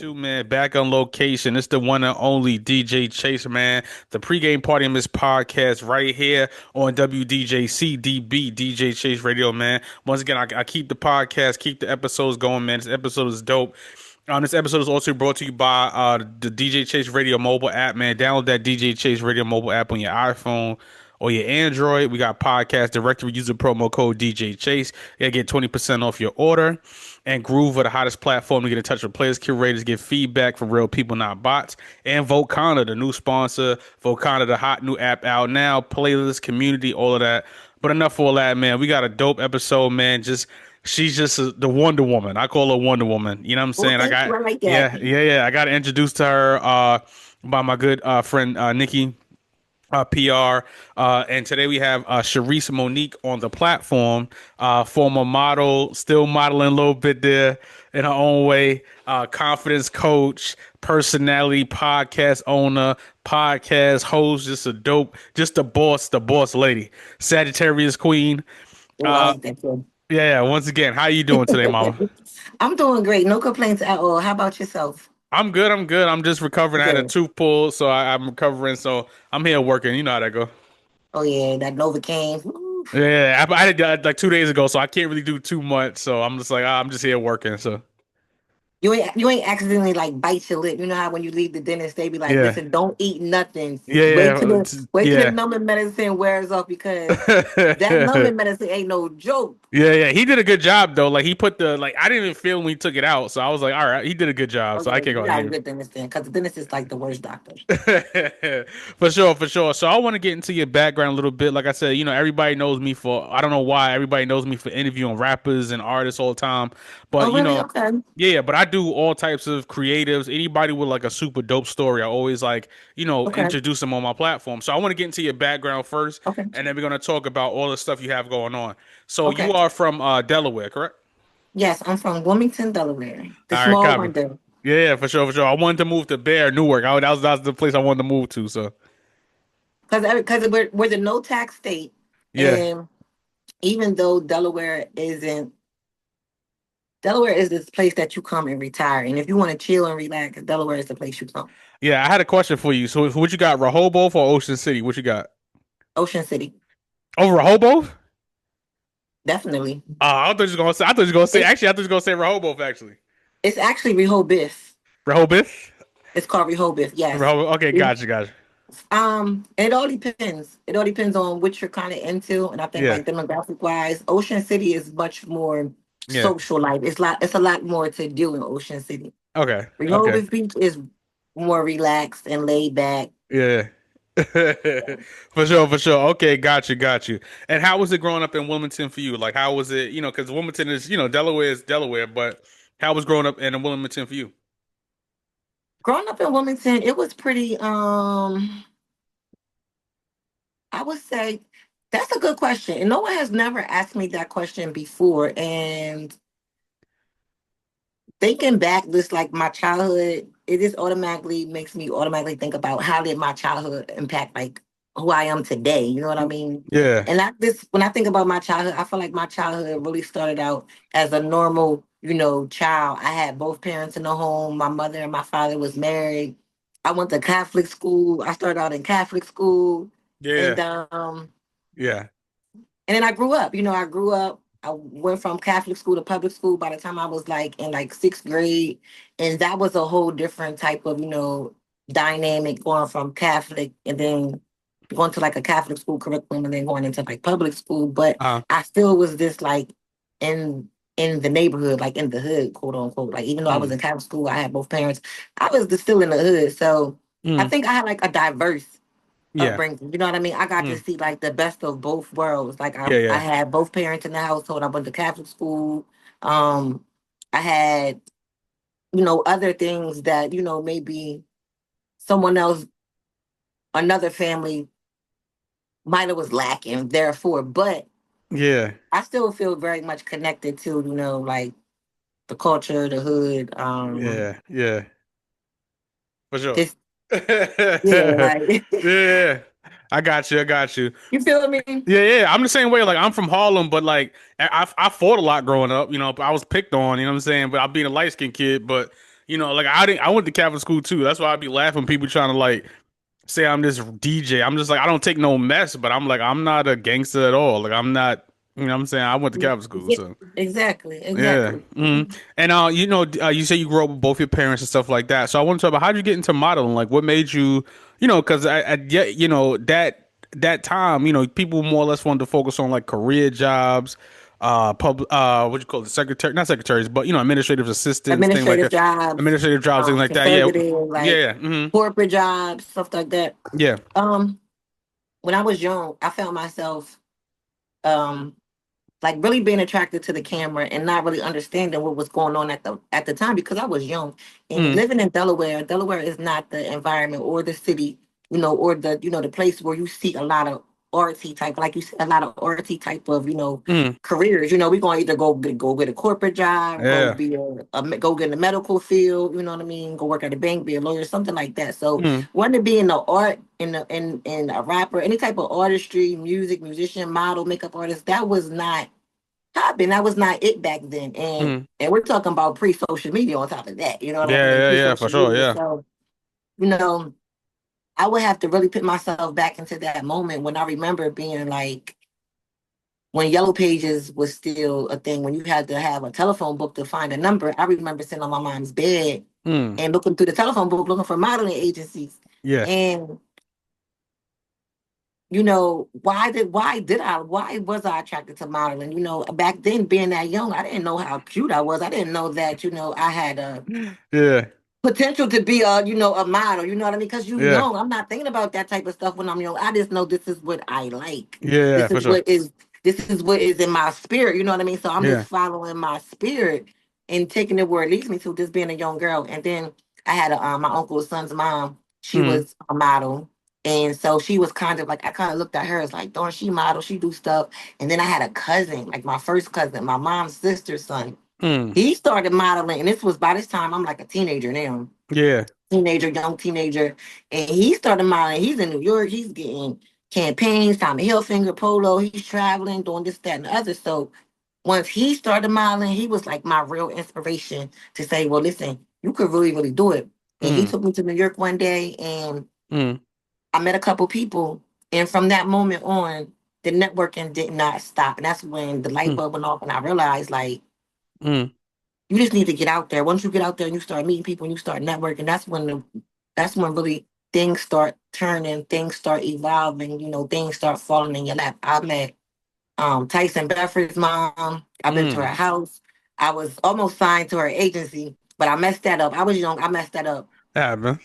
2, man. Back on location. It's the one and only DJ Chase, man. The pregame party in this podcast right here on WDJCDB, DJ Chase Radio, man. Once again, I keep the podcast, keep the episodes going, man. This episode is dope. This episode is also brought to you by the DJ Chase Radio mobile app, man. Download that DJ Chase Radio mobile app on your iPhone or your Android. We got podcast directory. Use the promo code DJ Chase. You get 20% off your order. And Groove are the hottest platform to get in touch with players, curators, get feedback from real people, not bots. And Vocana, the new sponsor. Vocana, the hot new app out now. Playlist, community, all of that. But enough for all that, man. We got a dope episode, man. She's just the Wonder Woman. I call her Wonder Woman. You know what I'm Well, saying? thank you. I like that. Yeah. I got introduced to her by my good friend Nikki. PR. And today we have Cheris Monique on the platform, former model, still modeling a little bit there in her own way, confidence coach, personality, podcast owner, podcast host, just the boss lady, Sagittarius queen. Uh, Wow, that's good. once again, how you doing today, mama? I'm doing great. No complaints at all. How about yourself? I'm good. I'm just recovering. I had a Good. tooth pull, so I'm recovering. So I'm here working. You know how that go. Oh yeah, that Novocaine. Woo. I did that like 2 days ago, so I can't really do too much. So I'm just like, I'm just here working. So You ain't accidentally like bite your lip. You know how when you leave the dentist, they be like, yeah, "Listen, don't eat nothing. yeah, Wait till the yeah, numbing medicine wears off because that yeah. numbing medicine ain't no joke." Yeah. He did a good job though. Like he put the like I didn't even feel when he took it out, so I was like, all right, he did a good job. So I Okay, can't you go got a hang. good dentist then, because the dentist is like the worst doctor. For sure, for sure. So I want to get into your background a little bit. Like I said, everybody knows me for I don't know why everybody knows me for interviewing rappers and artists all the time. Oh But really? Okay. but I do all types of creatives. Anybody with like a super dope story, I always like, Okay. introduce them on my platform. So I want to get into your background first, Okay. and then we're gonna talk about all the stuff you have going on. So you Okay. are from Delaware, correct? Yes, I'm from Wilmington, Delaware, the All right, small copy. one there. Yeah, for sure, for sure. I wanted to move to Bear, Newark. That was the place I wanted to move to. So Because we're the no tax state, yeah. and even though Delaware is this place that you come and retire, and if you want to chill and relax, Delaware is the place you come. Yeah, I had a question for you. So, what you got, Rehoboth or Ocean City? What you got? Ocean City, Oh, Rehoboth? definitely. I thought you was gonna say. I thought you was gonna say. It's Actually, I thought you was gonna say Rehoboth. Actually, it's actually Rehoboth. Rehoboth. It's called Rehoboth. Yes. Rehoboth. Okay, Re- gotcha. it all depends. It all depends on what you're kind of into, and I think Yeah, like demographic wise, Ocean City is much more yeah. social life. It's a lot more to do in Ocean City. Okay. Rehoboth Beach is more relaxed and laid back. Yeah. For sure, for sure. Okay, got you. And how was it growing up in Wilmington for you? Like, how was it? Because Wilmington is, Delaware is Delaware, but how was growing up in Wilmington for you? Growing up in Wilmington, it was pretty I would say that's a good question. And no one has never asked me that question before. And thinking back, this like my childhood, it just automatically makes me automatically think about how did my childhood impact like who I am today. You know what I mean? Yeah, And when I think about my childhood, I feel like my childhood really started out as a normal, child. I had both parents in the home. My mother and my father was married. I went to Catholic school. I started out in Catholic school. And yeah, yeah, and then I grew up. I grew up. I went from Catholic school to public school by the time I was like in like sixth grade. And that was a whole different type of, dynamic going from Catholic and then going to like a Catholic school curriculum and then going into like public school. But uh, I still was just like in in the neighborhood, like in the hood, quote unquote. Like even though I was mm, in Catholic school, I had both parents. I was just still in the hood. So I mm, think I had like a diverse yeah, upbringing. You know what I mean? I got to mm, see like the best of both worlds. Like I, yeah, I yeah, had both parents in the household. I went to Catholic school. Um, I had, other things that, maybe someone else, another family might have was lacking, therefore, but yeah, I still feel very much connected to, like the culture, the hood. yeah, for sure. Just yeah, like Yeah, I got you. you feel me? Yeah. I'm the same way. Like I'm from Harlem, but like I fought a lot growing up. I was picked on. You know what I'm saying? But I being a light skinned kid, but Like I went to Catholic school too. That's why I'd be laughing people trying to like say I'm this DJ. I'm just like I don't take no mess, but I'm like I'm not a gangster at all. Like I'm not, what I'm saying? I went to Catholic school, Yeah, so exactly, yeah. exactly. And you say you grew up with both your parents and stuff like that. So I want to talk about how did you get into modeling? Like what made you, because yeah, that time, people more or less wanted to focus on like career jobs, what you call it, secretary, not secretaries, but administrative assistants, thing like Administrative that, jobs, administrative jobs, things like that. Yeah, conservative, like yeah, corporate jobs, stuff like that. yeah, Um, when I was young, I found myself um like really being attracted to the camera and not really understanding what was going on at the time because I was young and mm, living in Delaware. Delaware is not the environment or the city, or the the place where you see a lot of artsy type, like you see a lot of artsy type of mm, careers. We're gonna either go get a corporate job, go yeah, be go get in the medical field. You know what I mean? Go work at a bank, be a lawyer, something like that. So mm, wanting to be in the art, in a rapper, any type of artistry, music, musician, model, makeup artist, that was not popping. That was not it back then. And mm, and we're talking about pre-social media on top of that. You know what I mean? yeah, yeah, yeah, for Pre-social sure, media. yeah, So, you know, I would have to really put myself back into that moment when I remember being like when Yellow Pages was still a thing, when you had to have a telephone book to find a number. I remember sitting on my mom's bed mm, and looking through the telephone book looking for modeling agencies. yeah, And why was I attracted to modeling? Back then being that young, I didn't know how cute I was. I didn't know that, I had a yeah, potential to be a model, you know what I mean? Because yeah, I'm not thinking about that type of stuff when I'm young. I just know this is what I like. yeah, This for is sure, what is in my spirit, you know what I mean? So I'm just yeah, following my spirit and taking it where it leads me to, just being a young girl. And then I had my uncle's son's mom. She mm, was a model. And so she was kind of like, I kind of looked at her as like, darn, she model, she do stuff. And then I had a cousin, like my first cousin, my mom's sister's son. mm, He started modeling, and this was by this time I'm like a teenager now, yeah, young teenager, and he started modeling. He's in New York. He's getting campaigns, Tommy Hilfiger, Polo. He's traveling, doing this, that, and the other. So once he started modeling, he was like my real inspiration to say, well, listen, you could really, really do it. And he mm, took me to New York one day, and mm, I met a couple people, and from that moment on, the networking did not stop. And that's when the light mm, bulb went off, and I realized like mm, you just need to get out there. Once you get out there and you start meeting people and you start networking, that's when really things start turning, things start evolving, things start falling in your lap. I met Tyson Bedford's mom. I've been to her mm. house. I was almost signed to her agency, but I messed that up. I was young, I messed that up. Happened.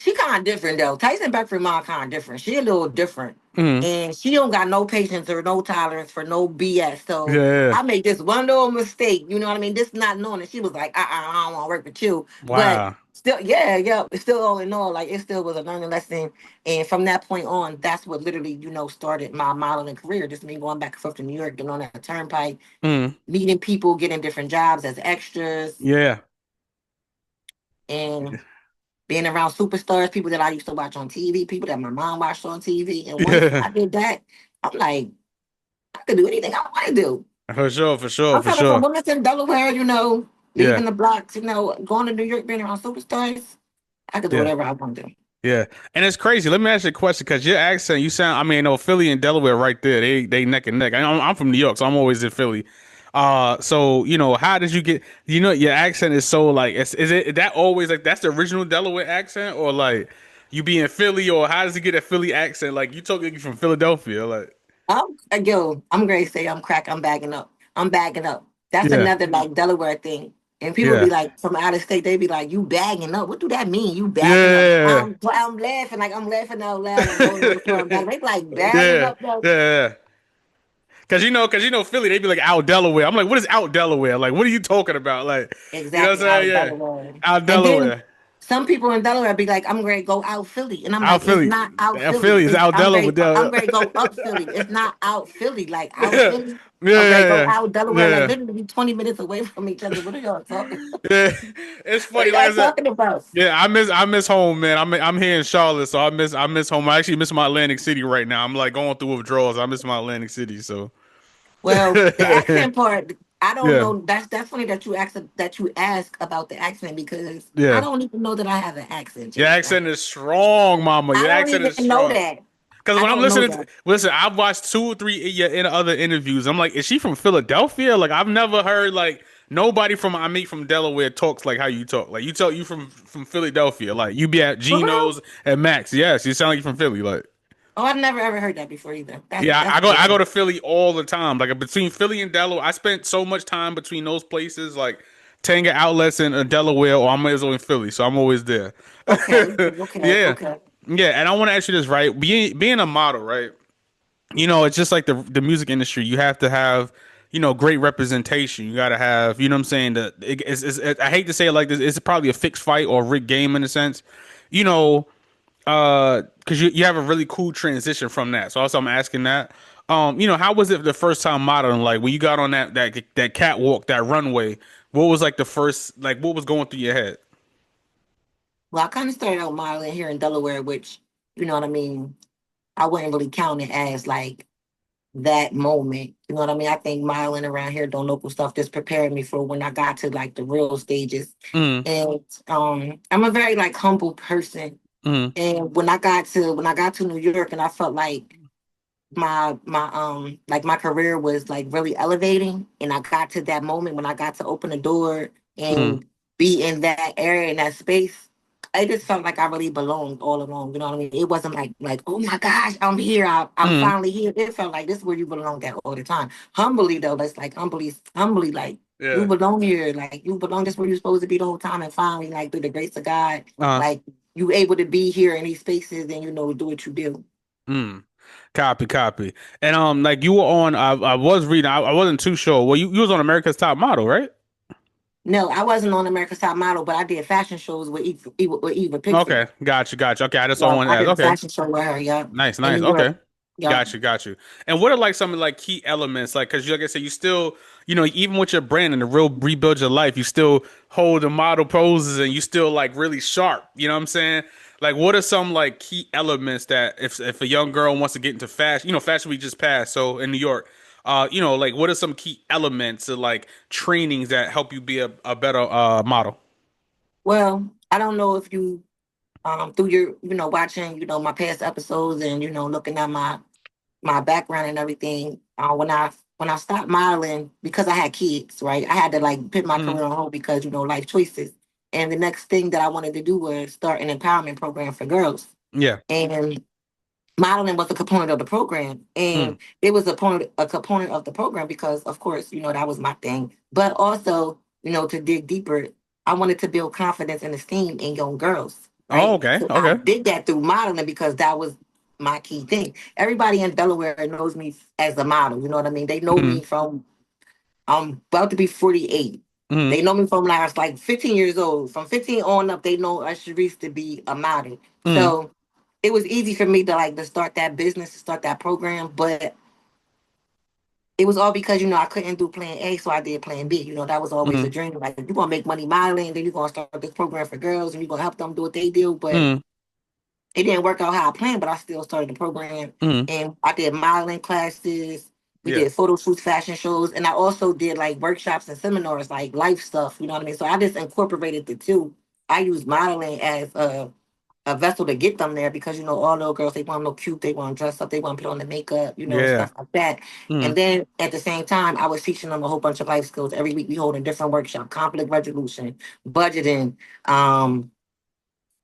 She kind of different though. Tyson Beckford mom kind of different. She a little different, Mm, and she don't got no patience or no tolerance for no BS. yeah, So yeah. I made this one little mistake. You know what I mean? Just not knowing it. She was like, I don't want to work with you. But Wow. still, yeah, yeah. It's still all in all, like it still was a learning lesson. And from that point on, that's what literally, started my modeling career. Just me going back and forth to New York, getting on that turnpike, Mm, meeting people, getting different jobs as extras, yeah, and being around superstars, people that I used to watch on TV, people that my mom watched on TV. And once yeah, I did that, I'm like, I could do anything I want to do. for sure, for sure, I'm for coming from sure. Wilmington, Delaware, Yeah, leaving the blocks, going to New York, being around superstars. I could do yeah. whatever I want to do. Yeah, and it's crazy. Let me ask you a question because your accent, you sound. I mean, no, Philly and Delaware, right there. They neck and neck. I'm from New York, so I'm always in Philly. So how did you get? Your accent is so like. Is it that always like that's the original Delaware accent, or like you be in Philly, or how does it get a Philly accent? Like you talking from Philadelphia, like I'm going to say I'm crack. I'm bagging up. I'm bagging up. That's yeah, another like Delaware thing. And people be yeah, like from out of state, they be like, "You bagging up? What do that mean? You bagging up?" yeah, I'm laughing like I'm laughing out loud. I'm going to the store. I'm bagging. They be like bagging yeah, up though. yeah. Cause Philly, they be like out Delaware. I'm like, what is out Delaware? Like, what are you talking about? Like, you know what I'm Exactly, saying? out Yeah, Delaware. out And then Delaware, some people in Delaware be like, I'm ready to go out Philly. And I'm out like, it's Philly, not out out Philly. Philly is out Delaware. I'm Del- ready to go up Philly. It's not out Philly. Like out yeah, Philly. I'm ready to go yeah, out Delaware. Like yeah, literally 20 minutes away from each other. What are y'all talking about? yeah. It's What are funny. Like y'all I said, talking about? yeah, I miss home, man. I'm here in Charlotte, so I miss home. I actually miss my Atlantic City right now. I'm like going through withdrawals. I miss my Atlantic City, so Well, the accent part, I don't Yeah. know. That's funny that you ask about the accent because I Yeah. don't even know that I have an accent, Your Chase. accent is strong, mama. I Your don't accent even is know strong. that. Because I when I'm don't know listening that. listen, I've watched two or three in other interviews. I'm like, is she from Philadelphia? Like, I've never heard like nobody from I meet from Delaware talks like how you talk. Like, you from Philadelphia. Like, you be at For real? Geno's and Max. Yes, you sound like you from Philly. Like, Oh, I've never ever heard that before either. yeah, That's I go good. to Philly all the time. Like, between Philly and Delaware, I spent so much time between those places. Like, Tanga outlets in Delaware, or I'm always in Philly, so I'm always there. Okay, okay, Yeah. okay. Yeah, and I want to ask you this, right? Being a model, right? It's just like the music industry. You have to have, great representation. You got to have, you know what I'm saying? I hate to say it like this. It's probably a fixed fight or a rigged game in a sense, you know, because you have a really cool transition from that. So also I'm asking that. How was it the first time modeling? Like when you got on that catwalk, that runway? What was like the first like what was going through your head? Well, I kind of started out modeling here in Delaware, which you know what I mean. I wouldn't really count it as like that moment. You know what I mean? I think modeling around here doing local stuff just prepared me for when I got to like the real stages. Mm, And I'm a very like humble person. mm, And when I got to New York and I felt like my career was like really elevating and I got to that moment when I got to open the door mm, and be in that area in that space. I just felt like I really belonged all along. You know what I mean? It wasn't like oh my gosh, I'm here. I'm mm. finally here. It felt like this is where you belong at all the time. Humbly though, that's like humbly like you Yeah. belong here. Like you belong just where you're supposed to be the whole time. And finally, like through the grace of God, Uh, like you able to be here in these spaces and do what you do. mm. Copy, copy. And like you were on, I was reading. I wasn't too sure. Well, you was on America's Top Model, right? No, I wasn't on America's Top Model, but I did fashion shows with Eva Pixie. Okay, got you, got you. Okay, I just saw Yeah, one I as did a okay. fashion show with her. Yeah, Nice, in nice. New York. Okay. Yeah. Got you, got you. And what are like some of like key elements? Like, cause like I said, you still, even with your brand and the real rebuild your life, you still hold the model poses and you still like really sharp. You know what I'm saying? Like, what are some like key elements that if a young girl wants to get into fashion, fashion week just passed, so in New York, like what are some key elements of like trainings that help you be a better model? Well, I don't know if you through your watching my past episodes and looking at my background and everything. When I stopped modeling because I had kids, right? I had to like put my Mm, career on hold because life choices. And the next thing that I wanted to do was start an empowerment program for girls. yeah. And modeling was a component of the program, Mm, and it was a component of the program because of course that was my thing, but also to dig deeper, I wanted to build confidence and esteem in young girls, oh, right? okay, So I okay. did that through modeling because that was my key thing. Everybody in Delaware knows me as a model, you know what I mean? They know me Mm, from I'm about to be 48. mm, They know me from when I was like 15 years old. From 15 on up, they know Sharice to be a model. mm, So it was easy for me to like to start that business, to start that program. But it was all because I couldn't do plan A, so I did plan B. That was always a mm, dream. Like you're gonna make money modeling, then you're gonna start this program for girls and you're gonna help them do what they do. But mm, it didn't work out how I planned, but I still started the program mm. and I did modeling classes. We Yeah. did photo shoots, fashion shows, and I also did like workshops and seminars, like life stuff. You know what I mean? So I just incorporated the two. I use modeling as a vessel to get them there because all little girls, they want to look cute, they want to dress up, they want to put on the makeup, Yeah. stuff like that. And Mm, then at the same time, I was teaching them a whole bunch of life skills. Every week we hold a different workshop: conflict resolution, budgeting, um,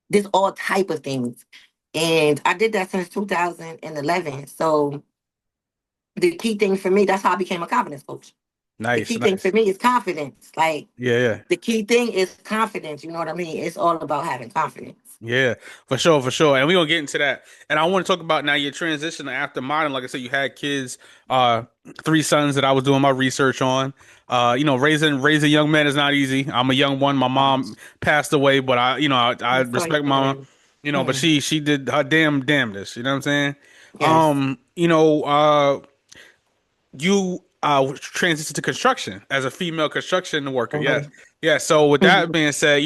this all type of things. And I did that since 2011. So the key thing for me, that's how I became a confidence coach. The nice, key thing for nice. me is confidence. Like Yeah, yeah. the key thing is confidence. You know what I mean? It's all about having confidence. Yeah, for sure, for sure. And we're gonna get into that. And I want to talk about now your transition after modern. Like I said, you had kids, uh, three sons that I was doing my research on. Raising young men is not easy. I'm a young one. My mom passed away, but I I'm sorry respect to hear mama. that. But Hmm. she did her damnedest. You know what I'm saying? Yes. You transitioned to construction as a female construction worker. Yes, Mhm. yeah. So with that Mhm. being said,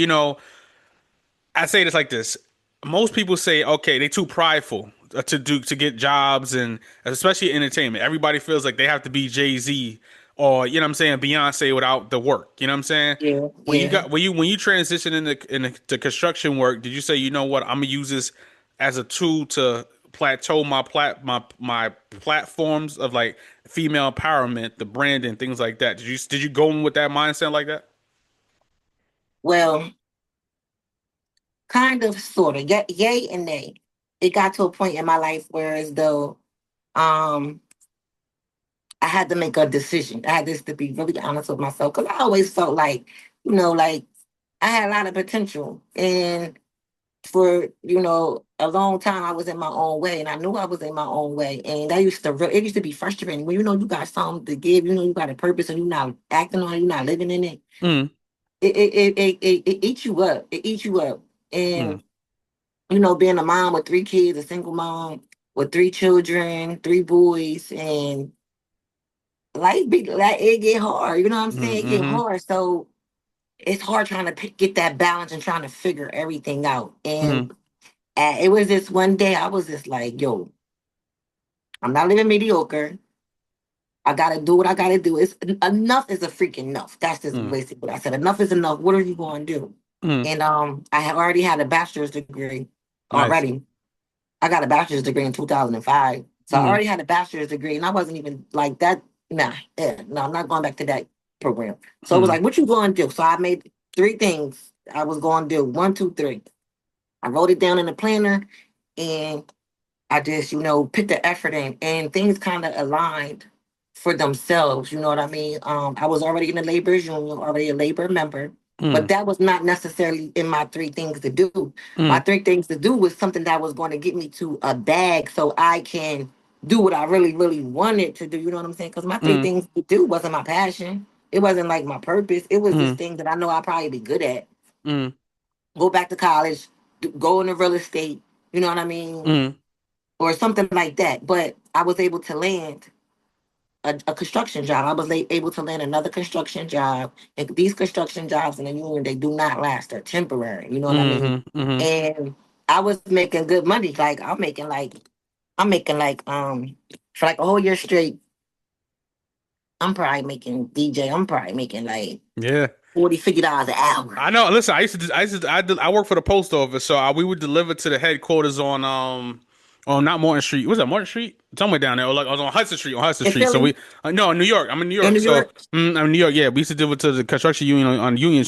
I say this like this. Most people say, okay, they too prideful to get jobs and especially entertainment. Everybody feels like they have to be Jay-Z or you know what I'm saying, Beyonce without the work. You know what I'm saying? Yeah, When you yeah. got when you transition into construction work, did you say, you know what, I'm gonna use this as a tool to plateau my platforms of like female empowerment, the branding, things like that? Did you go in with that mindset like that? Well, kind of, sort of, yay and nay. It got to a point in my life where, as though, um, I had to make a decision. I had this to be really honest with myself because I always felt like, like I had a lot of potential, and for a long time I was in my own way, and I knew I was in my own way, and that it used to be frustrating when you got something to give, you got a purpose, and you're not acting on it, you're not living in it. Mm, It eats you up. It eats you up, mm, and being a mom with three kids, a single mom with three children, three boys, and life be like it get hard. You know what I'm mm, saying? It get mm-hmm, hard, so it's hard trying to get that balance and trying to figure everything out. mm, And it was this one day I was just like, yo, I'm not living mediocre. I gotta do what I gotta do. It's enough is a freaking enough. That's just mm, basically what I said. Enough is enough. What are you going to do? mm. And I had already had a bachelor's degree Nice. already. I got a bachelor's degree in 2005. So I Mm, already had a bachelor's degree, and I wasn't even like that. Nah, no, I'm not going back to that program. So it was mm, like, what you going to do? So I made three things I was going to do. One, two, three. I wrote it down in a planner, and I just, put the effort in, and things kind of aligned for themselves. You know what I mean? I was already in the laborers union, already a labor member, but mm, that was not necessarily in my three things to do. My mm, three things to do was something that was going to get me to a bag so I can do what I really, really wanted to do. You know what I'm saying? Because my three mm, things to do wasn't my passion. It wasn't like my purpose. It was just mm, things that I know I'd probably be good at. mm, Go back to college, go into real estate. You know what I mean? mm. Or something like that. But I was able to land a construction job. I was able to land another construction job. And these construction jobs in the union, they do not last. They're temporary. You know what I mean? Mhm, mhm. And I was making good money. Like I'm making like for like a whole year straight, I'm probably making DJ, I'm probably making like Yeah. 40, $50 an hour. I know. Listen, I work for the post office, so we would deliver to the headquarters on not Morton Street. Was that Morton Street? Somewhere down there. Or like I was on Hudson Street, on Hudson In Street. So Philly, no, in New York. I'm in New in York. New So York. I'm in New York. Yeah, we used to deliver to the construction union on Union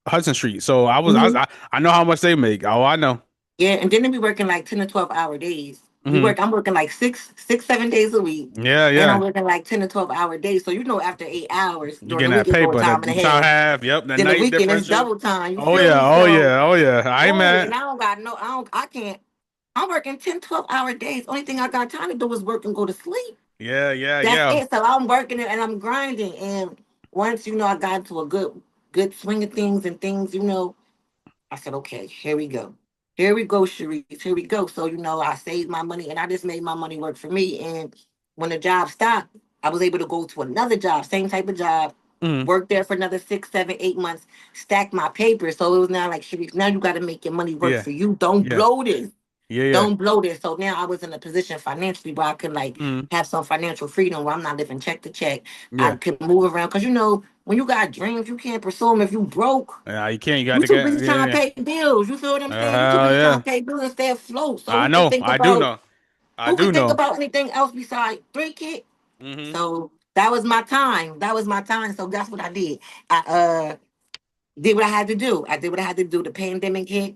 Hudson Street. So Mhm. I know how much they make. Oh, I know. Yeah, and then we working like 10 to 12 hour days. Hmm. I'm working like 7 days a week. Yeah, And I'm yeah. working like 10 to 12 hour days. So after 8 hours You during the getting that week is doing paper, time and a the time half. half. Yep, the Then the night weekend is differential. double time. You Oh feel yeah, me? oh So yeah, oh yeah. I ain't boom, and mad. I don't got no, I can't. I'm working 10, 12 hour days. Only thing I got time to do is work and go to sleep. Yeah, yeah, That's yeah. it. So I'm working it and I'm grinding. And once, I got into a good swing of things and things, I said, okay, here we go. Here we go, Sharice. Here we go. So, I saved my money and I just made my money work for me. And when the job stopped, I was able to go to another job, same type of job, Mm, work there for another 6, 7, 8 months, stack my papers. So it was now like, Sharice, now you got to make your money work yeah, for you. Don't yeah, blow this. yeah, yeah. Don't blow this. So now I was in a position financially where I could like Mm, have some financial freedom where I'm not living check to check. I yeah. could move around. Cause when you got dreams, you can't pursue them if you broke. Yeah, you can't. You got You to too get. busy Yeah, trying to yeah. pay bills. You feel what I'm saying? You too Hell busy trying yeah. to pay bills and stay afloat. So I know. I do know. I who do could think know. about anything else besides three kids? Hmm. So that was my time. That was my time. So that's what I did. I did what I had to do. I did what I had to do. The pandemic hit.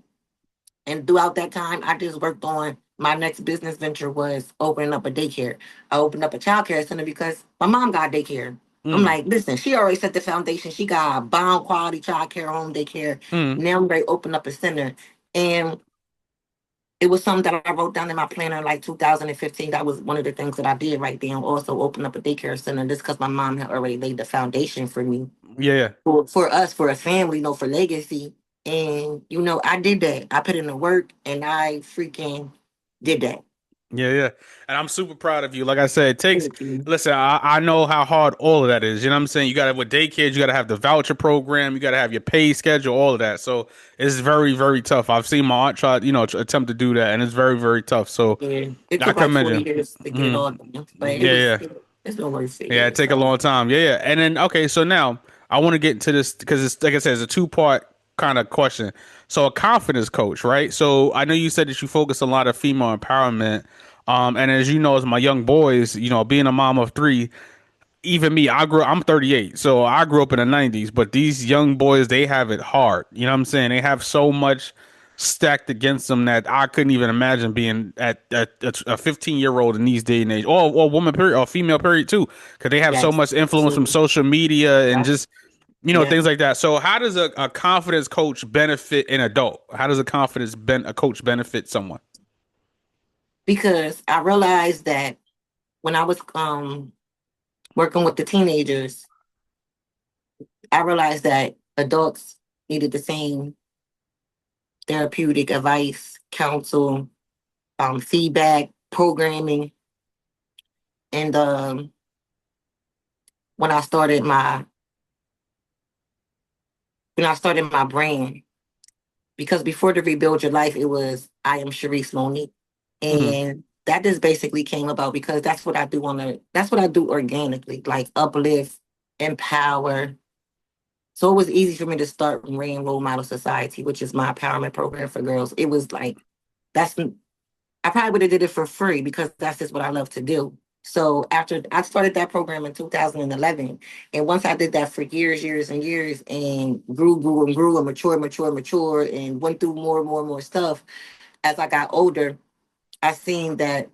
And throughout that time, I just worked on my next business venture was opening up a daycare. I opened up a child care center because my mom got daycare. I'm Mm, like, listen, she already set the foundation. She got a bomb quality child care, home daycare. mm, Now I'm ready to open up a center. And it was something that I wrote down in my planner in like 2015. That was one of the things that I did right there. Also open up a daycare center. This because my mom had already laid the foundation for me yeah, yeah. for us, for a family, for legacy. And I did that. I put in the work and I freaking did that. Yeah, yeah. And I'm super proud of you. Like I said, it takes, Thank you. listen, I know how hard all of that is. You know what I'm saying? You got to, with daycare, you got to have the voucher program, you got to have your pay schedule, all of that. So it's very, very tough. I've seen my aunt try, attempt to do that, and it's very, very tough. So Yeah. It I took like commend 40 you. years to get it Mm, all done. But it yeah, was yeah. good. It's been worth it, Yeah, yeah. it take a So long time. Yeah, yeah. And then okay, so now I want to get into this because it's like I said, it's a two-part kind of question. So a confidence coach, right? So I know you said that you focus a lot of female empowerment. And as you know, as my young boys, being a mom of three, even me, I'm 38, so I grew up in the 90s, but these young boys, they have it hard. You know what I'm saying? They have so much stacked against them that I couldn't even imagine being at a 15-year-old in these day and age, or woman period, or female period too, because they have so yes, much influence from absolutely. social media and Yes, just yeah. things like that. So how does a confidence coach benefit an adult? How does a coach benefit someone? Because I realized that when I was working with the teenagers, I realized that adults needed the same therapeutic advice, counsel, feedback, programming. And when I started my when I started my brand, because before to rebuild your life, it was I am Cheris Monique. Hmm. And that just basically came about because that's what I do organically, like uplift, empower. So it was easy for me to start Rain Role Model Society, which is my empowerment program for girls. It was like that's I probably would have did it for free because that's just what I love to do. So after I started that program in 2011, and once I did that for years, years and years, and grew and grew and matured, and went through more and more and more stuff. As I got older, I seen that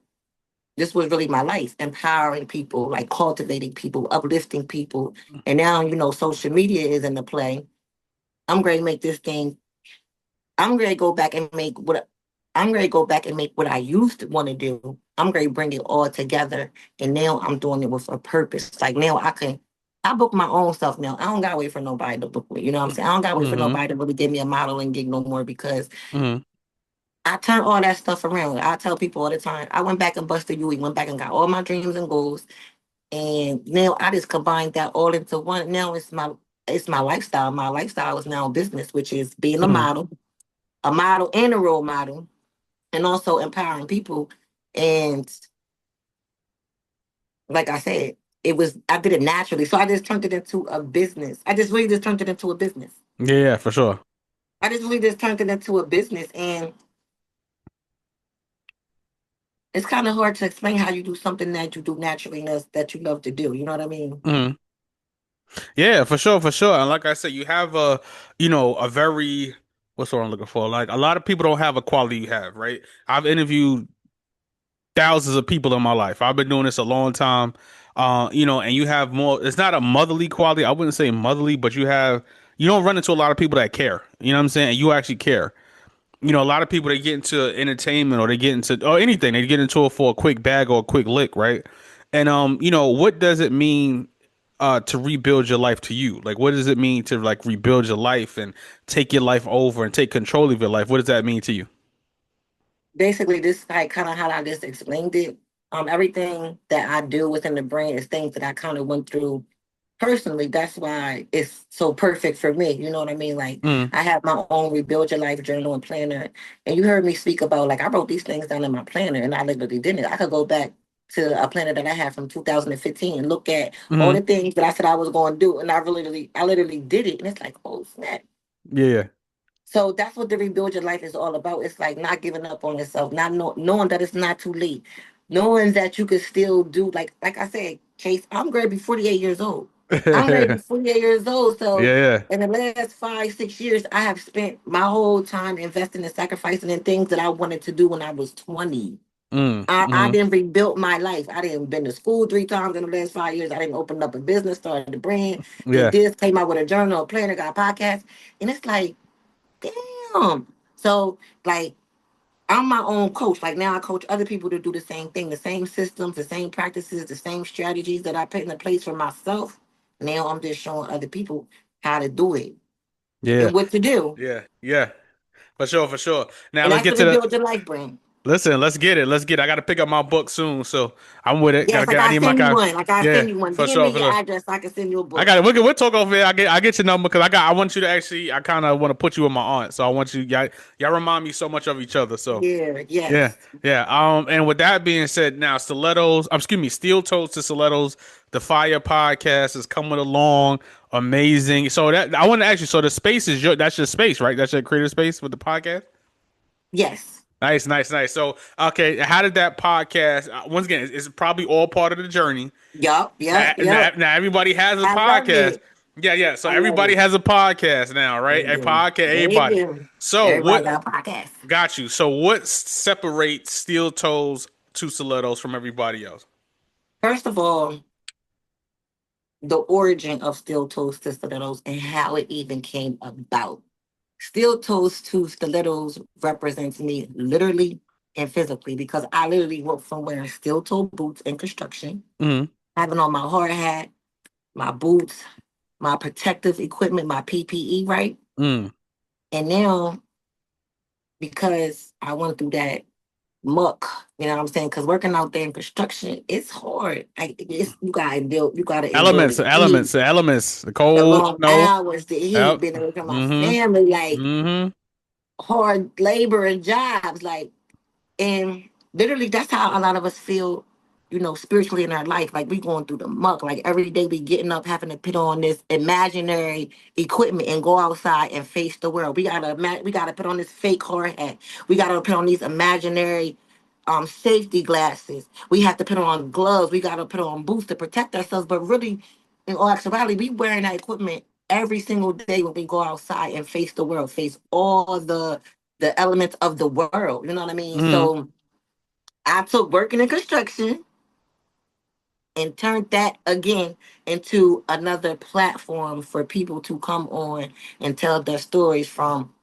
this was really my life, empowering people, like cultivating people, uplifting people. And now, social media is in the play. I'm going to make this thing I'm going to go back and make what I'm going to go back and make what I used to want to do. I'm going to bring it all together, and now I'm doing it with a purpose. Like now, I book my own stuff now. I don't got to wait for nobody to book me. You know what I'm saying? I don't got to wait for Hmm. nobody to really give me a modeling gig no more because Hmm. I turn all that stuff around. I tell people all the time. I went back and busted you. We went back and got all my dreams and goals, and now I just combined that all into one. Now it's my lifestyle. My lifestyle is now a business, which is being Hmm. a model and a role model, and also empowering people. And like I said, I did it naturally. So I just turned it into a business. I just really just turned it into a business. Yeah, yeah, for sure. I just really just turned it into a business. And it's kind of hard to explain how you do something that you do naturally and that you love to do. You know what I mean? Hmm. Yeah, for sure, for sure. And like I said, you have a very, what's what I'm looking for? Like a lot of people don't have a quality you have, right? I've interviewed thousands of people in my life. I've been doing this a long time. And you have more, it's not a motherly quality. I wouldn't say motherly, but you don't run into a lot of people that care. You know what I'm saying? And you actually care. A lot of people they get into entertainment or they get into or anything. They get into it for a quick bag or a quick lick, right? And what does it mean to rebuild your life to you? Like what does it mean to like rebuild your life and take your life over and take control of your life? What does that mean to you? Basically, this like kind of how I just explained it. Everything that I do within the brand is things that I kind of went through personally. That's why it's so perfect for me. You know what I mean? Like Mm, I have my own rebuild your life journal and planner, and you heard me speak about like I wrote these things down in my planner, and I literally did it. I could go back to a planner that I had from 2015 and look at all mm, the things that I said I was going to do, and I literally did it, and it's like, oh snap. yeah. So that's what the rebuild your life is all about. It's like not giving up on yourself, not knowing that it's not too late, knowing that you could still do like I said, Chase. I'm going to be 48 years old. I'm going to be Yeah. 48 years old. So Yeah. in the last 5, 6 years, I have spent my whole time investing and sacrificing in things that I wanted to do when I was 20. Mm, I mm, didn't rebuild my life. I didn't been to school 3 times in the last 5 years. I didn't open up a business, started a brand, did yeah. this, came out with a journal, a planner, got a podcast, and it's like damn. So like I'm my own coach. Like now I coach other people to do the same thing, the same systems, the same practices, the same strategies that I put into place for myself. Now I'm just showing other people how to do it Yeah. and what to do. Yeah. Yeah. For sure, for sure. Now And let's that's get the to rebuild the your life brand. Listen, let's get it. Let's get it. I got to pick up my book soon, so I'm with it. Yes, Gotta like get. I I need my send you copy. one. Like I Yeah, send you one. for DM me sure, for your sure. address so I can send you a I book. got it. We'll talk over here. I get your number because I want you to actually. I kind of want to put you with my aunt, so I want you. Y'all remind me so much of each other. So Yeah, yeah, yes. yeah. And with that being said, now stilettos. Excuse me, steel toes to stilettos. The Fire podcast is coming along. Amazing. So that I want to ask you. So the space is your. That's your space, right? That's your creative space with the podcast. Yes. Nice, nice, nice. So, okay, how did that podcast? Once again, it's probably all part of the journey. Yup, Now, yep, now, yep. now everybody has a I love podcast. it. Yeah, yeah. So I love everybody it. has a podcast now, right? They A do. podcast, They everybody. do. So Everybody what got a podcast. got you? So what separates steel toes to stilettos from everybody else? First of all, the origin of steel toes stilettos and how it even came about. Steel toes to stilettos represents me literally and physically because I literally went from wearing steel toe boots in construction, Mm, having on my hard hat, my boots, my protective equipment, my PPE, right? mm, And now because I went through that muck, you know what I'm saying? Because working out there in construction, it's hard. Like you gotta endure elements, the heat, elements, elements. The the cold long snow. hours, the heat, Yep. being away from my Mm-hmm. family, like Mm-hmm. hard labor and jobs, like, and literally that's how a lot of us feel, spiritually in our life. Like we going through the muck. Like every day we getting up, having to put on this imaginary equipment and go outside and face the world. We gotta put on this fake hard hat. We gotta put on these imaginary safety glasses. We have to put on gloves. We gotta put on boots to protect ourselves. But really, in all actuality, we wearing that equipment every single day when we go outside and face the world, face all the elements of the world. You know what I mean? Mm-hmm. So I took working in construction and turned that again into another platform for people to come on and tell their stories from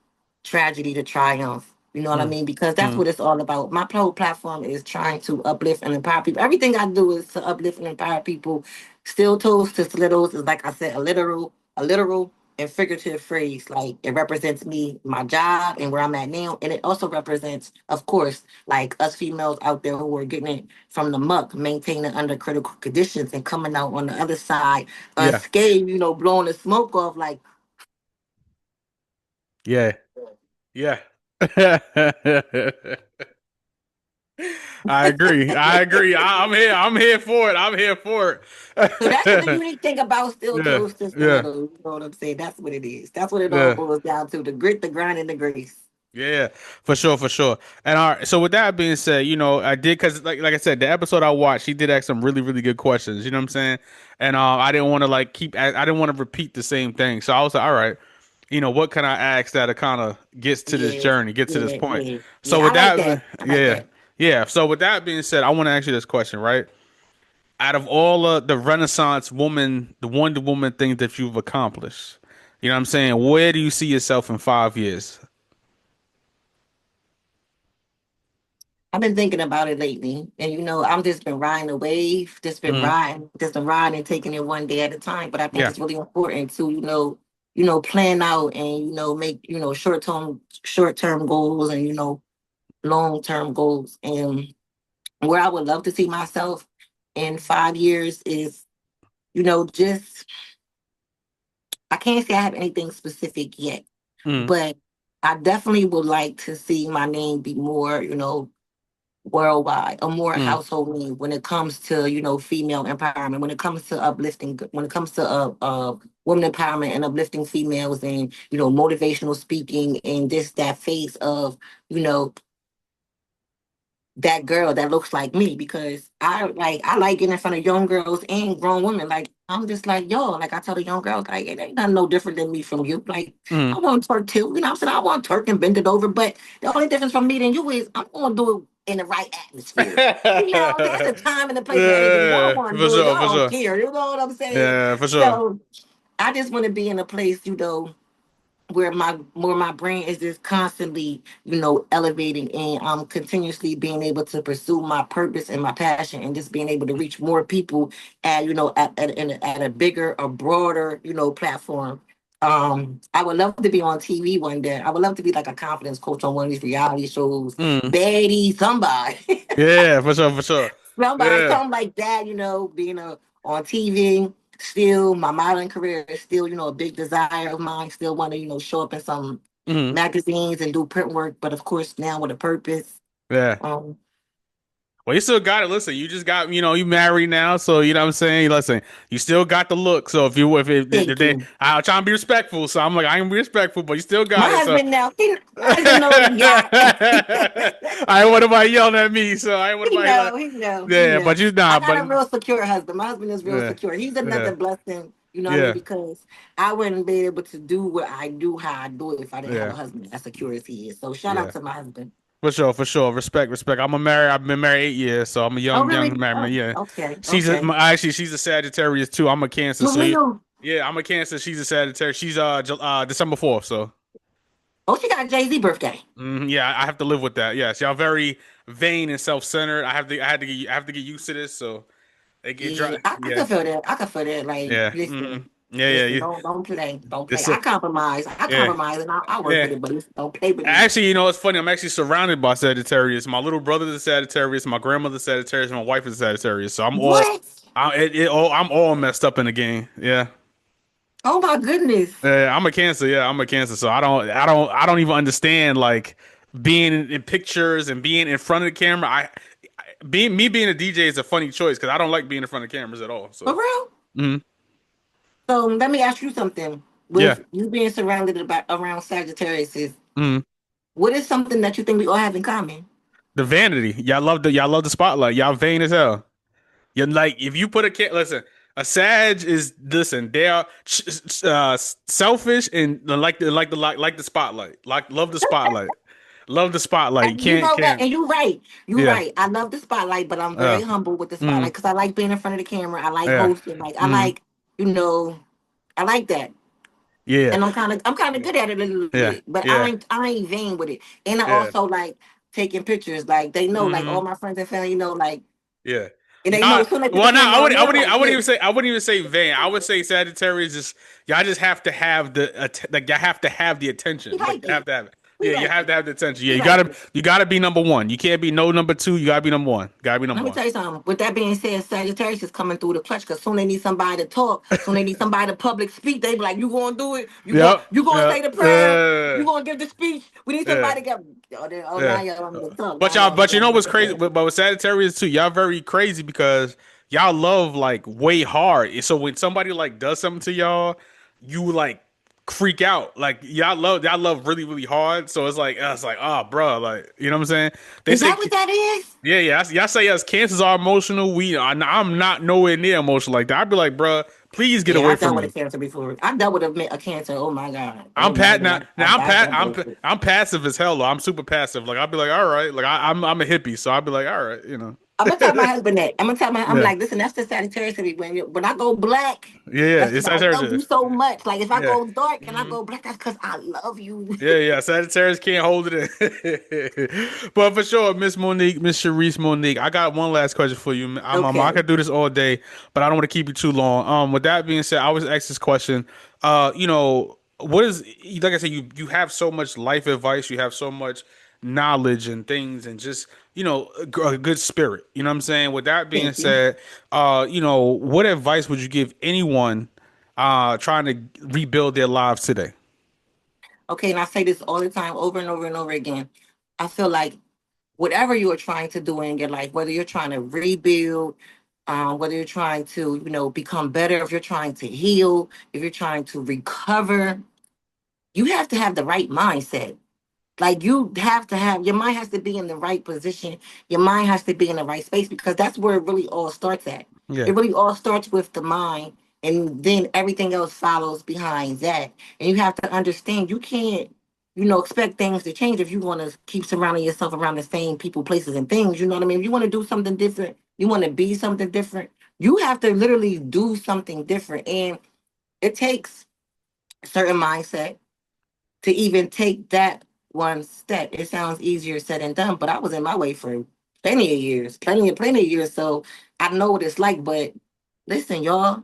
tragedy to triumph. You know what I mean? Because that's Mm-hmm. what it's all about. My whole platform is trying to uplift and empower people. Everything I do is to uplift and empower people. Steel toes to stilettos is, like I said, a literal and figurative phrase. Like it represents me, my job, and where I'm at now, and it also represents, of course, like us females out there who are getting it from the muck, maintaining under critical conditions, and coming out on the other side Yeah. unscathed. Blowing the smoke off. Like Yeah. Yeah. I agree. I agree. I'm here. I'm here for it. I'm here for so that's what the it. unique thing about steel Yeah. toes to Yeah. stilettos. You know what I'm saying? That's what it is. That's what it all Yeah. boils down to: the grit, the grind, and the grace. Yeah. For sure. For sure. And all right. So with that being said, I did because like I said, the episode I watched, he did ask some really really good questions. You know what I'm saying? And I didn't want to like I didn't want to repeat the same thing. So I was like, all right. What can I ask that kind of gets to this Yeah, journey, get to this yeah, point? yeah, So yeah. I with like that, that. I like yeah, that. yeah. So with that being said, I want to ask you this question, right? Out of all of the Renaissance woman, the Wonder Woman things that you've accomplished, you know what I'm saying? Where do you see yourself in 5 years? I've been thinking about it lately, and I'm just been riding the wave, Hmm. just been riding and taking it one day at a time. But I think Yeah, it's really important to plan out and make short term goals and long term goals. And where I would love to see myself in 5 years is just I can't say I have anything specific yet, mm, but I definitely would like to see my name be more, worldwide, a more mm, household name when it comes to, female empowerment, when it comes to uplifting, when it comes to women empowerment and uplifting females and, motivational speaking and just that face of, you know, that girl that looks like me because I like getting in front of young girls and grown women. Like I'm just like, yo, like I tell the young girls, like it ain't nothing no different than me from you. Like mm. I want to twerk too. You know what I'm saying? I want to twerk and bend it over, but the only difference from me and you is I'm gonna do it in the right atmosphere. There's a time and a place for everything. Y'all Yeah, want to for do it, sure, y'all for don't sure. care. You know what I'm saying? Yeah, for sure. So I just want to be in a place, where my brain is just constantly, elevating and I'm continuously being able to pursue my purpose and my passion and just being able to reach more people at a bigger, a broader, platform. I would love to be on TV one day. I would love to be like a confidence coach on one of these reality shows. Mm. Baddie, somebody. Yeah, for sure, for sure. Somebody, Yeah. something like that, being on TV. Still, my modeling career is still, a big desire of mine. Still want to, show up in some Mm. magazines and do print work, but of course now with a purpose. Yeah. Um, Well, you still got it. Listen, you just got, you married now, so you know what I'm saying. Listen, you still got the look. So if Thank they, you. I'm trying to be respectful. So I'm like, I can be respectful, but you still My got it. So husband now, my husband know what he got. I ain't want nobody yelling at me. So I ain't want He nobody like, know, he know, he yeah. know. But you I not, got but a real secure husband. My husband is real yeah, secure. He's yeah, another blessing, you know what I mean? yeah, Because I wouldn't be able to do what I do, how I do it if I didn't have a yeah, husband as secure as he is. So shout out yeah. to my husband. For sure, for sure. Respect, respect. I'm a married. I've been married 8 years, so I'm a Oh, young really? married man. Oh, Yeah, okay, she's okay. actually she's a Sagittarius too. I'm a Cancer, For so yeah, real? yeah. I'm a Cancer. She's a Sagittarius. She's December 4th. So Oh, she got a Jay-Z birthday. yeah, I have to live with that. Yes, y'all very vain and self centered. I have to get used to this. So it Yeah, dry. I Yeah, could feel that. I could feel that. Like, yeah, listen, yeah, yeah, listen, yeah. don't play. Don't play. This, I compromise. I yeah, compromise and I work yeah. with it, but listen, don't play with me. Actually, it's funny. I'm actually surrounded by Sagittarius. My little brother's a Sagittarius. My grandmother's a Sagittarius. My wife is a Sagittarius. So What? I'm all messed up in the game. Yeah. Oh my goodness. Yeah, I'm a Cancer. Yeah, I'm a Cancer. So I don't even understand like being in pictures and being in front of the camera. Being a DJ is a funny choice because I don't like being in front of cameras at all. For So, real? mhm. So let me ask you something. Yeah. With you being surrounded about around Sagittarius, Mhm. what is something that you think we all have in common? The vanity. Y'all love the spotlight. Y'all vain as hell. You're like if you put listen, a Sag is listen. They are selfish and like the spotlight. Like love the spotlight. Love the spotlight. You And you can't know that, can't. and you're right. You're Yeah. right. I love the spotlight, but I'm Uh. very humble with the Mm, spotlight because I like being in front of the camera. I like yeah. hosting. Like I Mm, like, you know, I like that. yeah. And I'm kind of good at it a little Yeah. bit, but Yeah. I ain't vain with it. And I Yeah. also like taking pictures. Like they know, like all Mm, my friends and family know, like, yeah. and they know Y'all, as soon as they put the well, no, camera on them, like this. I wouldn't even say vain. I would say Sagittarius just y'all just have to have like y'all have to have the We attention. Like like you have it. to have it. We Yeah, you like have it. to have the attention. Yeah, We like it. you gotta be number one. You can't be no number two. You gotta be number one. Gotta be Let number me one. tell you something. With that being said, Sagittarius is coming through the clutch because soon they need somebody to talk. Soon they need somebody to public speak. They be like, "You gonna do it? Yep. You gonna Yeah. say the prayer? You gonna give the speech? We need Yeah. somebody to get." Now Yeah. y'all want me to talk. But Now y'all want you know me what's to crazy? talk. But with Sagittarius too, y'all very crazy because y'all love like way hard. And so when somebody like does something to y'all, you like freak out. Like y'all love really really hard. So it's like oh bro, like you know what I'm saying? They Is say that what that is? yeah yeah y'all say us cancers are emotional. I'm not nowhere near emotional like that. I'd be like bro, please get Yeah, away I dealt from with a me. cancer before. I dealt with a cancer. Oh my god. Oh my Now. god. I dealt with it. I'm passive as hell. Though. I'm super passive. Like I'll be like, all right. Like I'm a hippie, so I'll be like, all right, you know. I'm gonna tell my husband that. I'm gonna tell I'm Yeah, like, listen, that's the Sagittarius in me. When I go black, yeah. that's It's because I love you Sagittarius. so much. Like if I Yeah. go dark and I Mhm. go black, that's because I love you. Yeah, yeah. Sagittarius can't hold it in. But for sure, Miss Monique, Miss Cherise Monique, I got one last question for you. I Okay. could do this all day, but I don't want to keep you too long. With that being said, I always ask this question. What is like I said, you have so much life advice, you have so much knowledge and things, and just a good spirit. You know what I'm saying? With that being Thank you. said, what advice would you give anyone trying to rebuild their lives today? Okay, and I say this all the time, over and over and over again. I feel like whatever you are trying to do in your life, whether you're trying to rebuild, whether you're trying to, become better, if you're trying to heal, if you're trying to recover, you have to have the right mindset. Like you have to have your mind has to be in the right position. Your mind has to be in the right space because that's where it really all starts at. Yeah. It really all starts with the mind, and then everything else follows behind that. And you have to understand you can't, expect things to change if you want to keep surrounding yourself around the same people, places, and things. You know what I mean? If you want to do something different, you want to be something different, you have to literally do something different. And it takes a certain mindset to even take that one step. It sounds easier said than done, but I was in my way for plenty of years, plenty of years. So I know what it's like. But listen, y'all,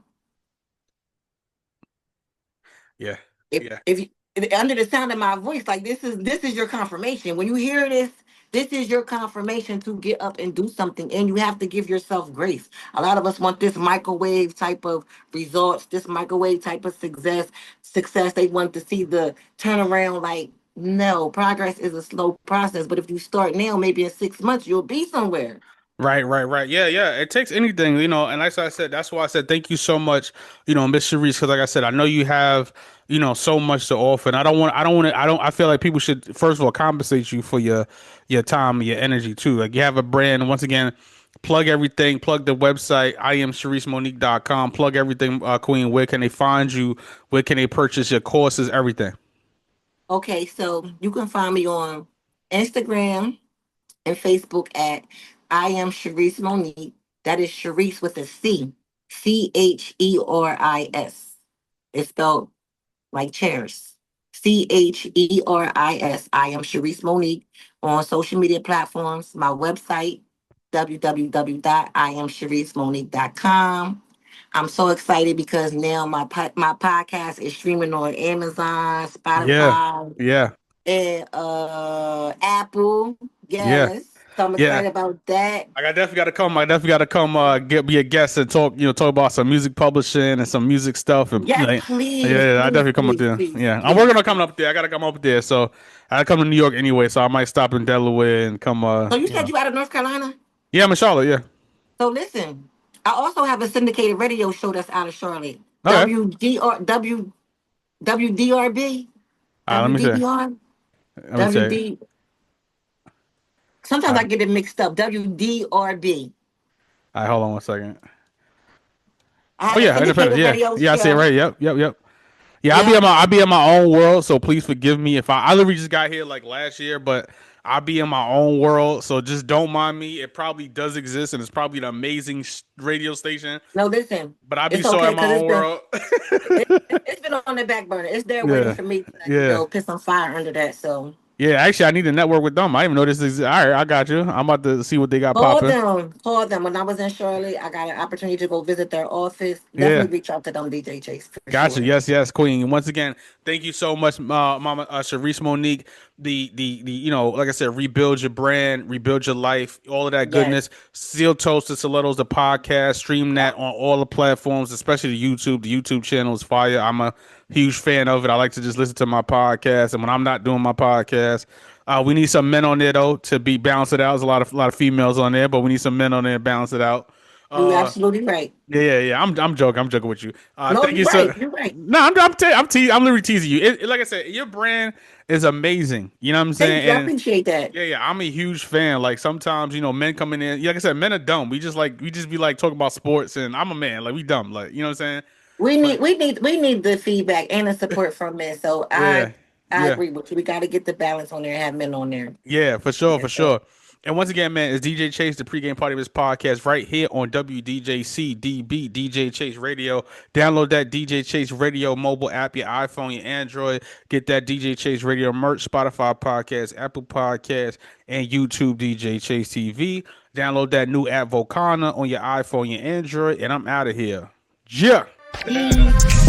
Yeah. Yeah. If you under the sound of my voice, like this is your confirmation. When you hear this is your confirmation to get up and do something, and you have to give yourself grace. A lot of us want this microwave type of results, this microwave type of success. They want to see the turnaround. Like, no, progress is a slow process. But if you start now, maybe in 6 months, you'll be somewhere. Right, right, right. Yeah, yeah. It takes anything, and like I said, that's why I said thank you so much, Miss Cherise, because like I said, I know you have, so much to offer, and I feel like people should first of all compensate you for your time, and your energy too. Like you have a brand, and once again, plug everything, plug the website, I am CherisMonique.com, plug everything, Queen. Where can they find you? Where can they purchase your courses? Everything. Okay, so you can find me on Instagram and Facebook at I am Cherise Monique. That is Cherise with a C. Cheris. It's spelled like chairs. Cheris. I am Cherise Monique on social media platforms. My website, www.iamcherismonique.com. I'm so excited because now my podcast is streaming on Amazon, Yeah, Spotify, yeah, and Apple. yeah, Yes. So I'm yeah. excited about that. Like I definitely got to come. I definitely got to come. Get be a guest and talk. Talk about some music publishing and some music stuff. And Yes, like, please, yeah, I please, definitely come up please, there. please, Yeah, I'm please. working on coming up there. I got to come up there. So I come to New York anyway. So I might stop in Delaware and come. So you said you out of North Carolina? Yeah, I'm in Charlotte. Yeah. So listen, I also have a syndicated radio show that's out of Charlotte. Okay. WDRB, All right. Let me say. WDBR, Let me say. WD. Sometimes All I right. get it mixed up. WDRB. All right. Hold on one second. I Oh have a yeah, independent. syndicated Yeah. radio Yeah. I see it show. right. Yep. Yep. Yep. Yeah, Yep. I be in my own world, so please forgive me if I literally just got here like last year, but I'll be in my own world, so just don't mind me. It probably does exist, and it's probably an amazing radio station, No, listen, but I'll be it's so okay in my because own world. it's been on the back burner. It's there waiting Yeah, for me to yeah, put some fire under that. So yeah. Actually, I need to network with them. I didn't even know this exists. All right, I got you. I'm about to see what they got call popping. them, call them. When I was in Charlotte, I got an opportunity to go visit their office. Yeah. Definitely reach out to them, DJ Chase, for Gotcha. sure. Yes, yes, Queen. Once again, thank you so much, Mama Sharice Monique. The like I said, rebuild your brand, rebuild your life, all of that Yes. goodness. Seal Toast to Stilettos, the podcast. Stream that Yep. on all the platforms, especially the YouTube. The YouTube channel is fire. I'm a huge fan of it. I like to just listen to my podcast, and when I'm not doing my podcast, we need some men on there though to be balance it out. There's a lot of females on there, but we need some men on there to balance it out. You're Uh, absolutely right. yeah, yeah, yeah. I'm joking. I'm joking with you. No, Thank you're you so. right. You're right. No, I'm literally teasing you. Like I said, your brand is amazing. You know what I'm Thank saying? you. I And appreciate that. yeah, yeah, I'm a huge fan. Like sometimes, men coming in. Like I said, men are dumb. We just be like talking about sports, and I'm a man. Like we dumb. Like you know what I'm saying? But We need the feedback and the support from men. So yeah, I yeah. agree with you. We got to get the balance on there and have men on there. Yeah, for sure, for Yes, sir. sure. And once again, man, it's DJ Chase, the pregame party of this podcast, right here on WDJCDB, DJ Chase Radio. Download that DJ Chase Radio mobile app, your iPhone, your Android. Get that DJ Chase Radio merch, Spotify podcast, Apple podcast, and YouTube DJ Chase TV. Download that new app, Vocana, on your iPhone, your Android, and I'm out of here. Yeah. Peace.